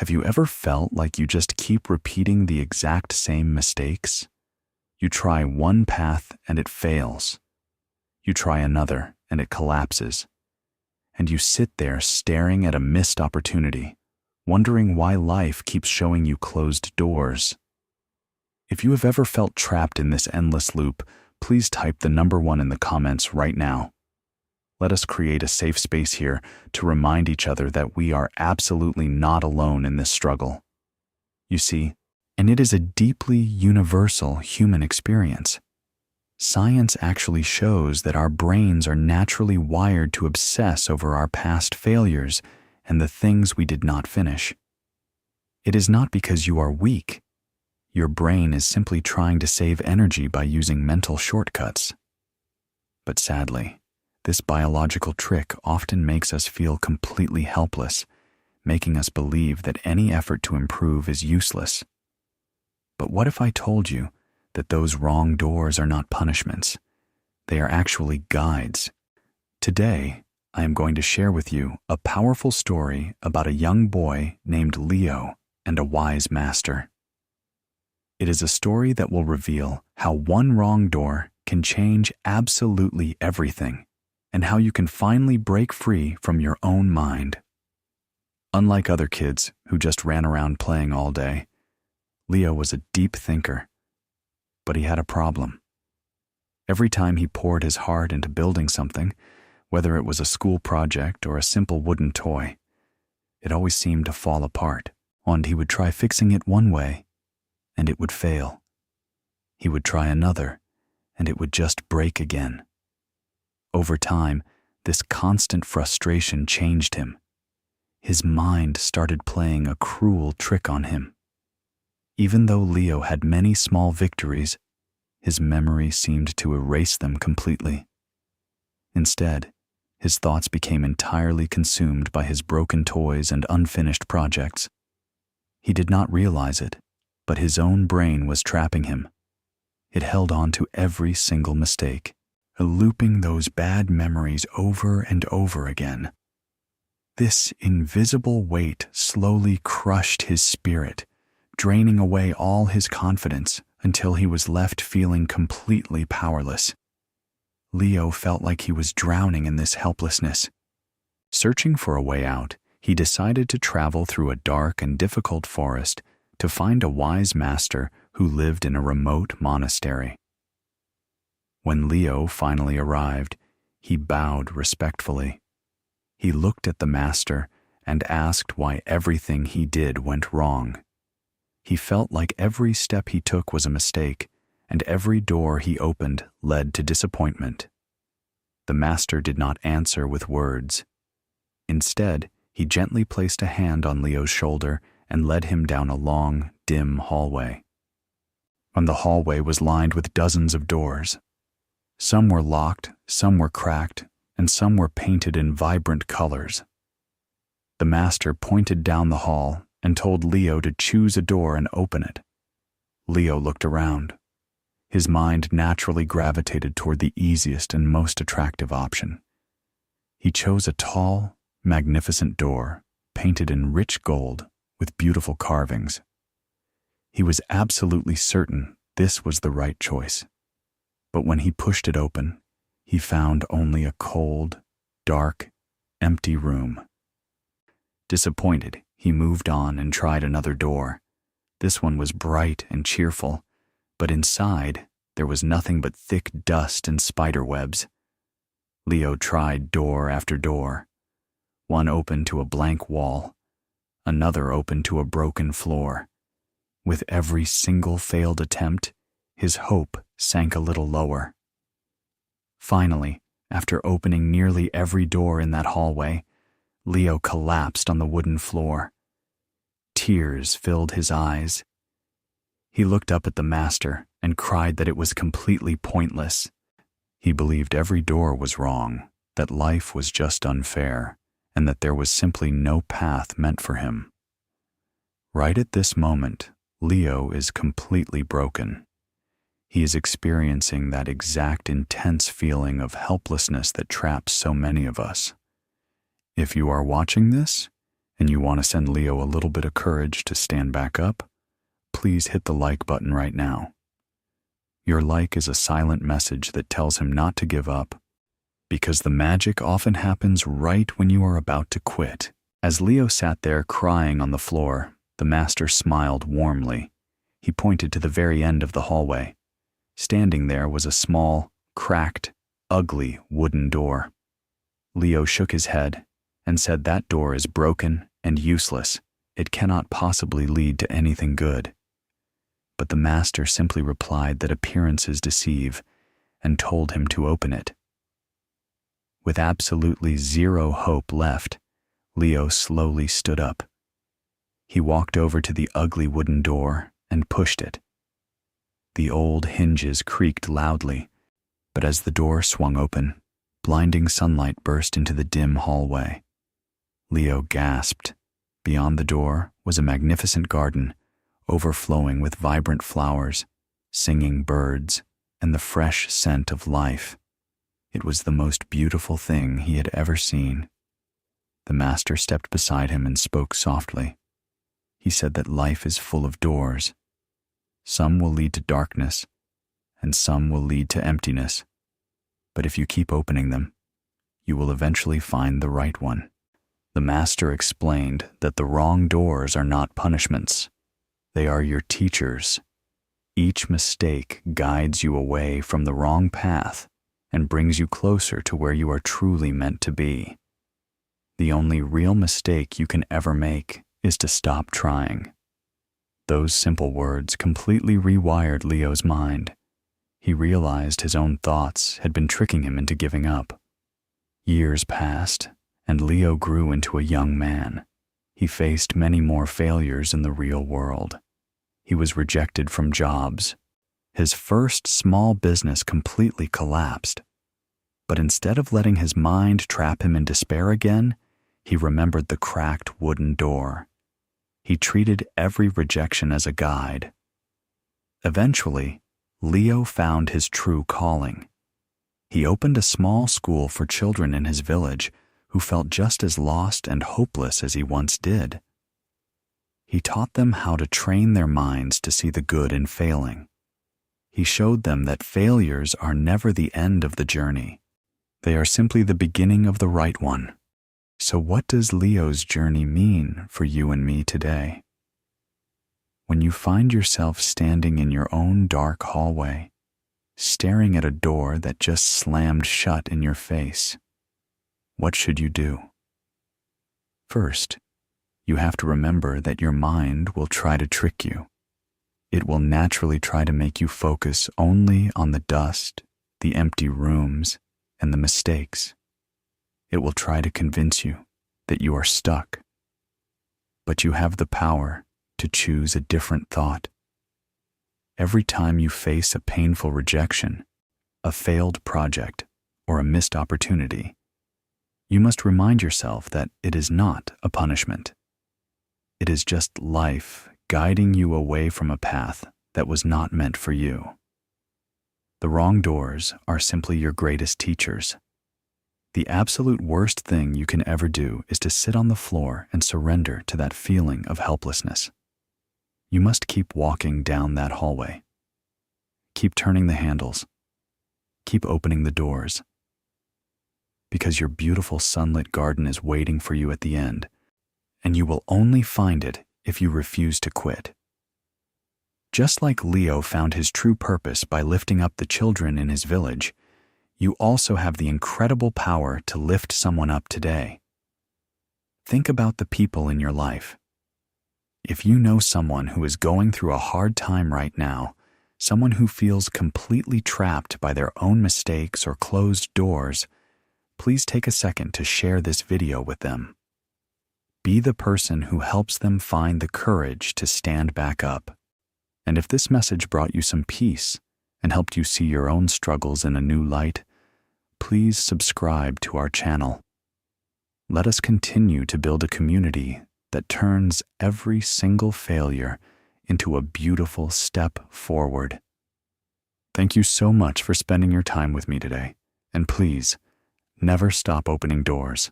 Have you ever felt like you just keep repeating the exact same mistakes? You try one path and it fails. You try another and it collapses. And you sit there staring at a missed opportunity, wondering why life keeps showing you closed doors. If you have ever felt trapped in this endless loop, please type the number 1 in the comments right now. Let us create a safe space here to remind each other that we are absolutely not alone in this struggle. You see, and it is a deeply universal human experience. Science actually shows that our brains are naturally wired to obsess over our past failures and the things we did not finish. It is not because you are weak. Your brain is simply trying to save energy by using mental shortcuts. But sadly, this biological trick often makes us feel completely helpless, making us believe that any effort to improve is useless. But what if I told you that those wrong doors are not punishments? They are actually guides. Today, I am going to share with you a powerful story about a young boy named Leo and a wise master. It is a story that will reveal how one wrong door can change absolutely everything, and how you can finally break free from your own mind. Unlike other kids who just ran around playing all day, Leo was a deep thinker. But he had a problem. Every time he poured his heart into building something, whether it was a school project or a simple wooden toy, it always seemed to fall apart, and he would try fixing it one way, and it would fail. He would try another, and it would just break again. Over time, this constant frustration changed him. His mind started playing a cruel trick on him. Even though Leo had many small victories, his memory seemed to erase them completely. Instead, his thoughts became entirely consumed by his broken toys and unfinished projects. He did not realize it, but his own brain was trapping him. It held on to every single mistake, looping those bad memories over and over again. This invisible weight slowly crushed his spirit, draining away all his confidence until he was left feeling completely powerless. Leo felt like he was drowning in this helplessness. Searching for a way out, he decided to travel through a dark and difficult forest to find a wise master who lived in a remote monastery. When Leo finally arrived, he bowed respectfully. He looked at the master and asked why everything he did went wrong. He felt like every step he took was a mistake, and every door he opened led to disappointment. The master did not answer with words. Instead, he gently placed a hand on Leo's shoulder and led him down a long, dim hallway. And the hallway was lined with dozens of doors. Some were locked, some were cracked, and some were painted in vibrant colors. The master pointed down the hall and told Leo to choose a door and open it. Leo looked around. His mind naturally gravitated toward the easiest and most attractive option. He chose a tall, magnificent door, painted in rich gold with beautiful carvings. He was absolutely certain this was the right choice. But when he pushed it open, he found only a cold, dark, empty room. Disappointed, he moved on and tried another door. This one was bright and cheerful, but inside there was nothing but thick dust and spider webs. Leo tried door after door. One opened to a blank wall, another opened to a broken floor. With every single failed attempt, his hope sank a little lower. Finally, after opening nearly every door in that hallway, Leo collapsed on the wooden floor. Tears filled his eyes. He looked up at the master and cried that it was completely pointless. He believed every door was wrong, that life was just unfair, and that there was simply no path meant for him. Right at this moment, Leo is completely broken. He is experiencing that exact intense feeling of helplessness that traps so many of us. If you are watching this, and you want to send Leo a little bit of courage to stand back up, please hit the like button right now. Your like is a silent message that tells him not to give up, because the magic often happens right when you are about to quit. As Leo sat there crying on the floor, the master smiled warmly. He pointed to the very end of the hallway. Standing there was a small, cracked, ugly wooden door. Leo shook his head and said, "That door is broken and useless. It cannot possibly lead to anything good." But the master simply replied that appearances deceive and told him to open it. With absolutely zero hope left, Leo slowly stood up. He walked over to the ugly wooden door and pushed it. The old hinges creaked loudly, but as the door swung open, blinding sunlight burst into the dim hallway. Leo gasped. Beyond the door was a magnificent garden, overflowing with vibrant flowers, singing birds, and the fresh scent of life. It was the most beautiful thing he had ever seen. The master stepped beside him and spoke softly. He said that life is full of doors. Some will lead to darkness, and some will lead to emptiness. But if you keep opening them, you will eventually find the right one. The master explained that the wrong doors are not punishments. They are your teachers. Each mistake guides you away from the wrong path and brings you closer to where you are truly meant to be. The only real mistake you can ever make is to stop trying. Those simple words completely rewired Leo's mind. He realized his own thoughts had been tricking him into giving up. Years passed, and Leo grew into a young man. He faced many more failures in the real world. He was rejected from jobs. His first small business completely collapsed. But instead of letting his mind trap him in despair again, he remembered the cracked wooden door. He treated every rejection as a guide. Eventually, Leo found his true calling. He opened a small school for children in his village who felt just as lost and hopeless as he once did. He taught them how to train their minds to see the good in failing. He showed them that failures are never the end of the journey. They are simply the beginning of the right one. So what does Leo's journey mean for you and me today? When you find yourself standing in your own dark hallway, staring at a door that just slammed shut in your face, what should you do? First, you have to remember that your mind will try to trick you. It will naturally try to make you focus only on the dust, the empty rooms, and the mistakes. It will try to convince you that you are stuck. But you have the power to choose a different thought. Every time you face a painful rejection, a failed project, or a missed opportunity, you must remind yourself that it is not a punishment. It is just life guiding you away from a path that was not meant for you. The wrong doors are simply your greatest teachers. The absolute worst thing you can ever do is to sit on the floor and surrender to that feeling of helplessness. You must keep walking down that hallway. Keep turning the handles. Keep opening the doors. Because your beautiful sunlit garden is waiting for you at the end, and you will only find it if you refuse to quit. Just like Leo found his true purpose by lifting up the children in his village, you also have the incredible power to lift someone up today. Think about the people in your life. If you know someone who is going through a hard time right now, someone who feels completely trapped by their own mistakes or closed doors, please take a second to share this video with them. Be the person who helps them find the courage to stand back up. And if this message brought you some peace and helped you see your own struggles in a new light, please subscribe to our channel. Let us continue to build a community that turns every single failure into a beautiful step forward. Thank you so much for spending your time with me today, and please, never stop opening doors.